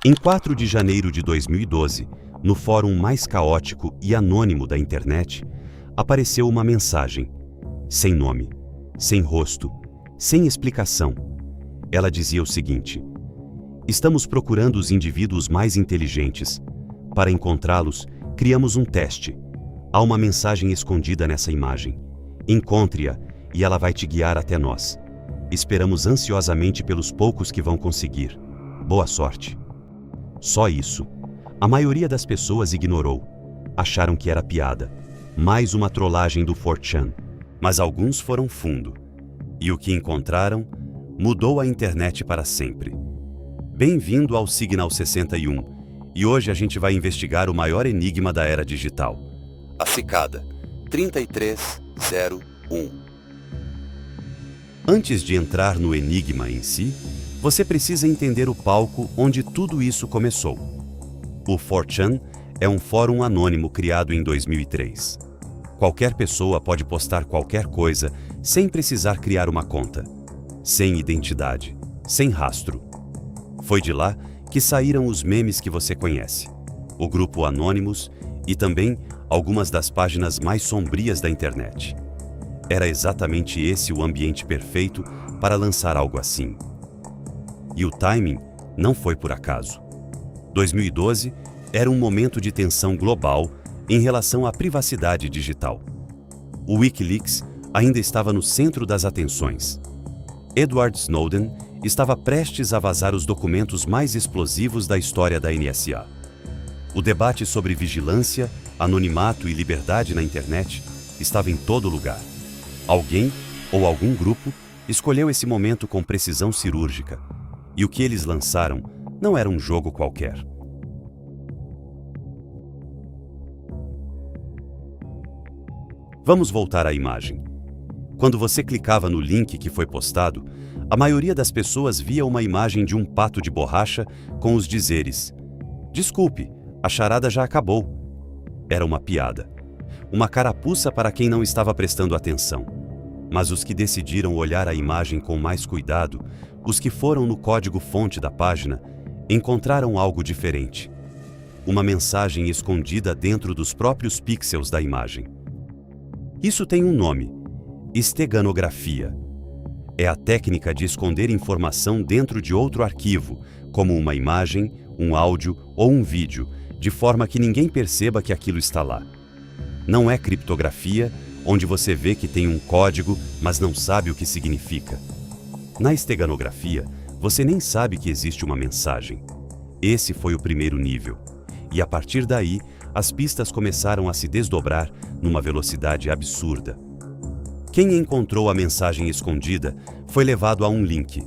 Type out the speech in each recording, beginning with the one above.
Em 4 de janeiro de 2012, no fórum mais caótico e anônimo da internet, apareceu uma mensagem, sem nome, sem rosto, sem explicação. Ela dizia o seguinte: estamos procurando os indivíduos mais inteligentes. Para encontrá-los, criamos um teste. Há uma mensagem escondida nessa imagem. Encontre-a e ela vai te guiar até nós. Esperamos ansiosamente pelos poucos que vão conseguir. Boa sorte. Só isso. A maioria das pessoas ignorou. Acharam que era piada. Mais uma trollagem do 4chan. Mas alguns foram fundo. E o que encontraram mudou a internet para sempre. Bem-vindo ao Signal 61. E hoje a gente vai investigar o maior enigma da era digital. A cicada 3301. Antes de entrar no enigma em si, você precisa entender o palco onde tudo isso começou. O 4chan é um fórum anônimo criado em 2003. Qualquer pessoa pode postar qualquer coisa sem precisar criar uma conta, sem identidade, sem rastro. Foi de lá que saíram os memes que você conhece, o grupo Anonymous e também algumas das páginas mais sombrias da internet. Era exatamente esse o ambiente perfeito para lançar algo assim. E o timing não foi por acaso. 2012 era um momento de tensão global em relação à privacidade digital. O Wikileaks ainda estava no centro das atenções. Edward Snowden estava prestes a vazar os documentos mais explosivos da história da NSA. O debate sobre vigilância, anonimato e liberdade na internet estava em todo lugar. Alguém, ou algum grupo, escolheu esse momento com precisão cirúrgica. E o que eles lançaram não era um jogo qualquer. Vamos voltar à imagem. Quando você clicava no link que foi postado, a maioria das pessoas via uma imagem de um pato de borracha com os dizeres: "Desculpe, a charada já acabou." Era uma piada. Uma carapuça para quem não estava prestando atenção. Mas os que decidiram olhar a imagem com mais cuidado, os que foram no código-fonte da página, encontraram algo diferente. Uma mensagem escondida dentro dos próprios pixels da imagem. Isso tem um nome: esteganografia. É a técnica de esconder informação dentro de outro arquivo, como uma imagem, um áudio ou um vídeo, de forma que ninguém perceba que aquilo está lá. Não é criptografia, onde você vê que tem um código, mas não sabe o que significa. Na esteganografia, você nem sabe que existe uma mensagem. Esse foi o primeiro nível. E a partir daí, as pistas começaram a se desdobrar numa velocidade absurda. Quem encontrou a mensagem escondida foi levado a um link.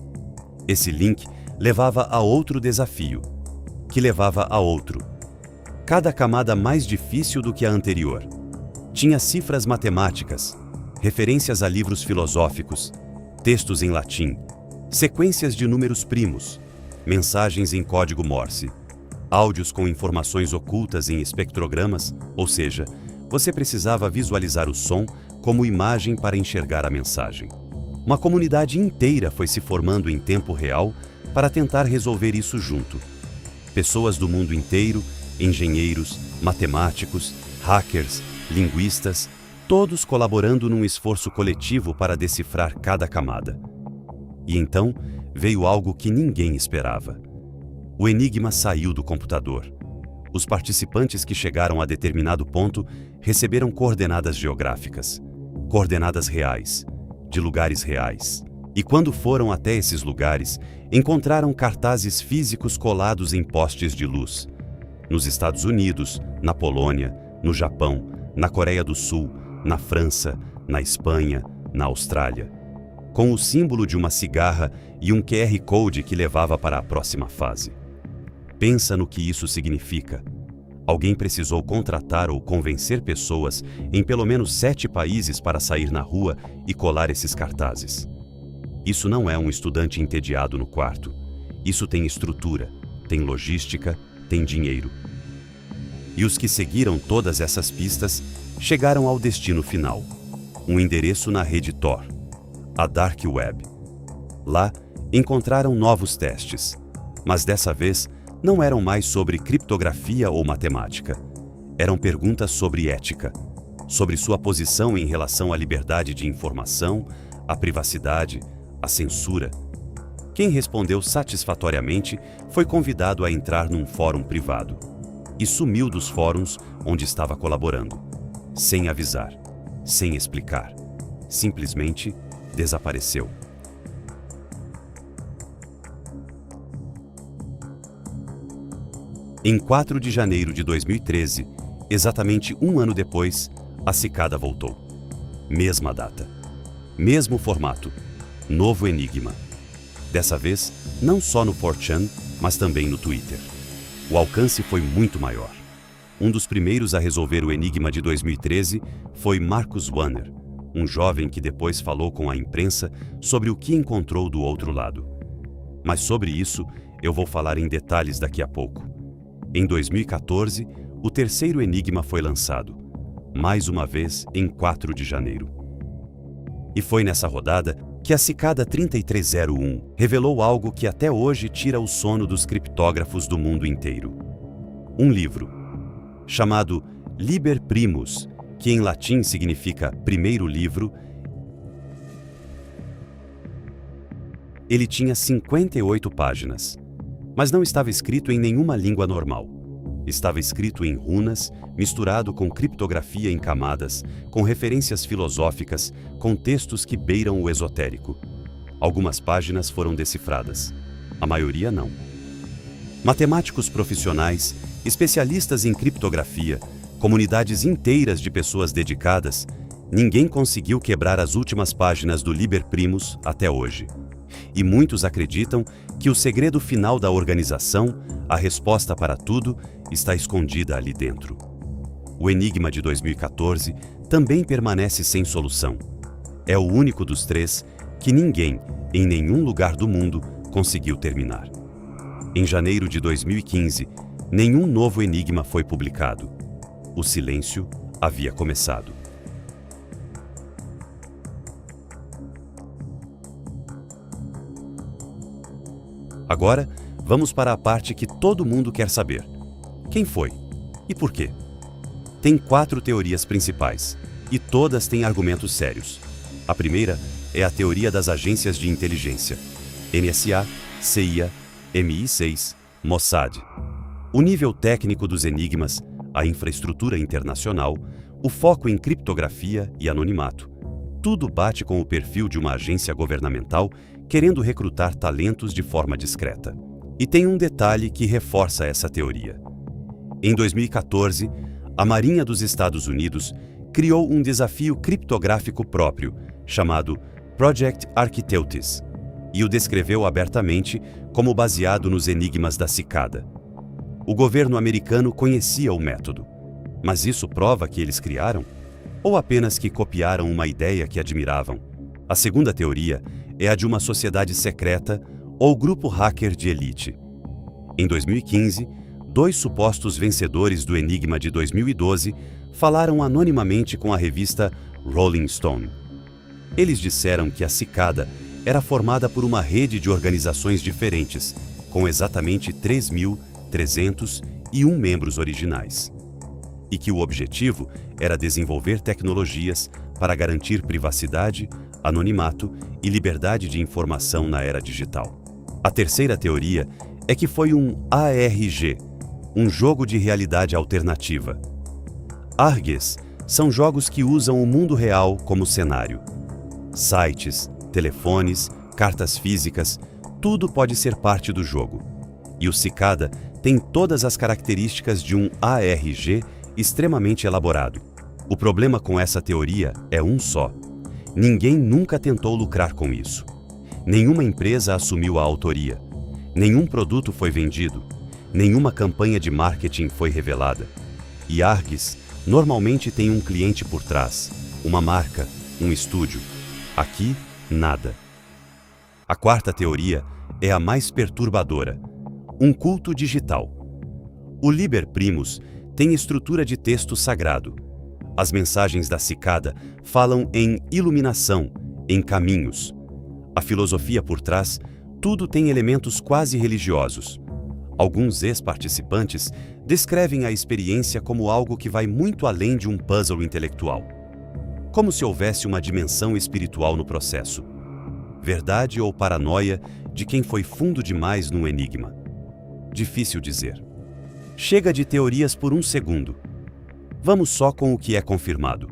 Esse link levava a outro desafio, que levava a outro. Cada camada mais difícil do que a anterior. Tinha cifras matemáticas, referências a livros filosóficos, textos em latim, sequências de números primos, mensagens em código Morse, áudios com informações ocultas em espectrogramas, ou seja, você precisava visualizar o som como imagem para enxergar a mensagem. Uma comunidade inteira foi se formando em tempo real para tentar resolver isso junto. Pessoas do mundo inteiro, engenheiros, matemáticos, hackers, linguistas, todos colaborando num esforço coletivo para decifrar cada camada. E então veio algo que ninguém esperava. O enigma saiu do computador. Os participantes que chegaram a determinado ponto receberam coordenadas geográficas, coordenadas reais, de lugares reais. E quando foram até esses lugares, encontraram cartazes físicos colados em postes de luz. Nos Estados Unidos, na Polônia, no Japão, na Coreia do Sul, na França, na Espanha, na Austrália. Com o símbolo de uma cigarra e um QR Code que levava para a próxima fase. Pensa no que isso significa. Alguém precisou contratar ou convencer pessoas em pelo menos 7 países para sair na rua e colar esses cartazes. Isso não é um estudante entediado no quarto. Isso tem estrutura, tem logística, tem dinheiro. E os que seguiram todas essas pistas chegaram ao destino final, um endereço na rede Tor, a Dark Web. Lá, encontraram novos testes, mas dessa vez não eram mais sobre criptografia ou matemática. Eram perguntas sobre ética, sobre sua posição em relação à liberdade de informação, à privacidade, à censura. Quem respondeu satisfatoriamente foi convidado a entrar num fórum privado e sumiu dos fóruns onde estava colaborando, sem avisar, sem explicar. Simplesmente desapareceu. Em 4 de janeiro de 2013, exatamente um ano depois, a cicada voltou. Mesma data. Mesmo formato. Novo enigma. Dessa vez, não só no 4chan, mas também no Twitter. O alcance foi muito maior. Um dos primeiros a resolver o enigma de 2013 foi Marcus Wanner, um jovem que depois falou com a imprensa sobre o que encontrou do outro lado. Mas sobre isso, eu vou falar em detalhes daqui a pouco. Em 2014, o terceiro enigma foi lançado, mais uma vez em 4 de janeiro. E foi nessa rodada que a cicada 3301 revelou algo que até hoje tira o sono dos criptógrafos do mundo inteiro. Um livro, chamado Liber Primus, que em latim significa primeiro livro. Ele tinha 58 páginas, mas não estava escrito em nenhuma língua normal. Estava escrito em runas, misturado com criptografia em camadas, com referências filosóficas, com textos que beiram o esotérico. Algumas páginas foram decifradas, a maioria não. Matemáticos profissionais, especialistas em criptografia, comunidades inteiras de pessoas dedicadas, ninguém conseguiu quebrar as últimas páginas do Liber Primus até hoje. E muitos acreditam que o segredo final da organização, a resposta para tudo, está escondida ali dentro. O enigma de 2014 também permanece sem solução. É o único dos 3 que ninguém, em nenhum lugar do mundo, conseguiu terminar. Em janeiro de 2015, nenhum novo enigma foi publicado. O silêncio havia começado. Agora, vamos para a parte que todo mundo quer saber. Quem foi? E por quê? Tem 4 teorias principais, e todas têm argumentos sérios. A primeira é a teoria das agências de inteligência: NSA, CIA, MI6, Mossad. O nível técnico dos enigmas, a infraestrutura internacional, o foco em criptografia e anonimato. Tudo bate com o perfil de uma agência governamental querendo recrutar talentos de forma discreta. E tem um detalhe que reforça essa teoria. Em 2014, a Marinha dos Estados Unidos criou um desafio criptográfico próprio, chamado Project Architeutis, e o descreveu abertamente como baseado nos enigmas da cicada. O governo americano conhecia o método, mas isso prova que eles criaram? Ou apenas que copiaram uma ideia que admiravam? A segunda teoria é a de uma sociedade secreta ou grupo hacker de elite. Em 2015, 2 supostos vencedores do enigma de 2012 falaram anonimamente com a revista Rolling Stone. Eles disseram que a cicada era formada por uma rede de organizações diferentes, com exatamente 3.301 membros originais. E que o objetivo era desenvolver tecnologias para garantir privacidade, anonimato e liberdade de informação na era digital. A terceira teoria é que foi um ARG, um jogo de realidade alternativa. ARGs são jogos que usam o mundo real como cenário. Sites, telefones, cartas físicas, tudo pode ser parte do jogo. E o Cicada tem todas as características de um ARG extremamente elaborado. O problema com essa teoria é um só. Ninguém nunca tentou lucrar com isso. Nenhuma empresa assumiu a autoria. Nenhum produto foi vendido. Nenhuma campanha de marketing foi revelada. E ARGs normalmente tem um cliente por trás, uma marca, um estúdio. Aqui, nada. A quarta teoria é a mais perturbadora: um culto digital. O Liber Primus tem estrutura de texto sagrado. As mensagens da cicada falam em iluminação, em caminhos. A filosofia por trás, tudo tem elementos quase religiosos. Alguns ex-participantes descrevem a experiência como algo que vai muito além de um puzzle intelectual, como se houvesse uma dimensão espiritual no processo. Verdade ou paranoia de quem foi fundo demais num enigma? Difícil dizer. Chega de teorias por um segundo. Vamos só com o que é confirmado.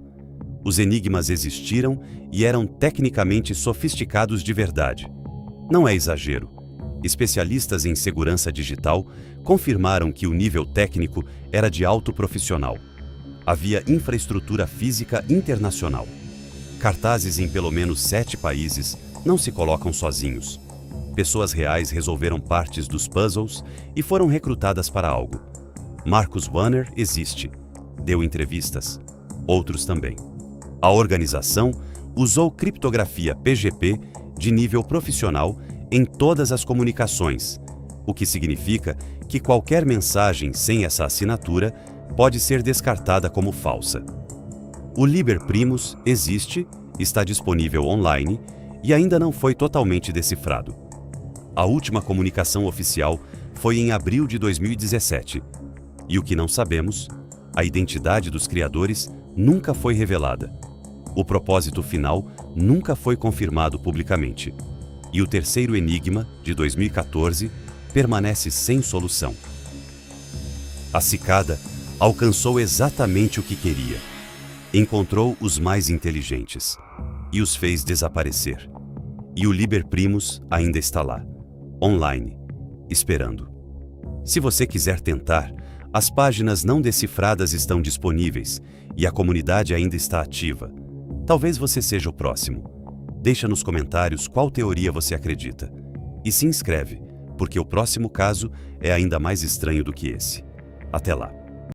Os enigmas existiram e eram tecnicamente sofisticados de verdade. Não é exagero. Especialistas em segurança digital confirmaram que o nível técnico era de alto profissional. Havia infraestrutura física internacional. Cartazes em pelo menos 7 países não se colocam sozinhos. Pessoas reais resolveram partes dos puzzles e foram recrutadas para algo. Marcus Banner existe. Deu entrevistas. Outros também. A organização usou criptografia PGP de nível profissional em todas as comunicações, o que significa que qualquer mensagem sem essa assinatura pode ser descartada como falsa. O Liber Primus existe, está disponível online e ainda não foi totalmente decifrado. A última comunicação oficial foi em abril de 2017. E o que não sabemos, a identidade dos criadores nunca foi revelada. O propósito final nunca foi confirmado publicamente. E o terceiro enigma, de 2014, permanece sem solução. A cicada alcançou exatamente o que queria. Encontrou os mais inteligentes e os fez desaparecer. E o Liber Primus ainda está lá, online, esperando. Se você quiser tentar, as páginas não decifradas estão disponíveis e a comunidade ainda está ativa. Talvez você seja o próximo. Deixa nos comentários qual teoria você acredita. E se inscreve, porque o próximo caso é ainda mais estranho do que esse. Até lá!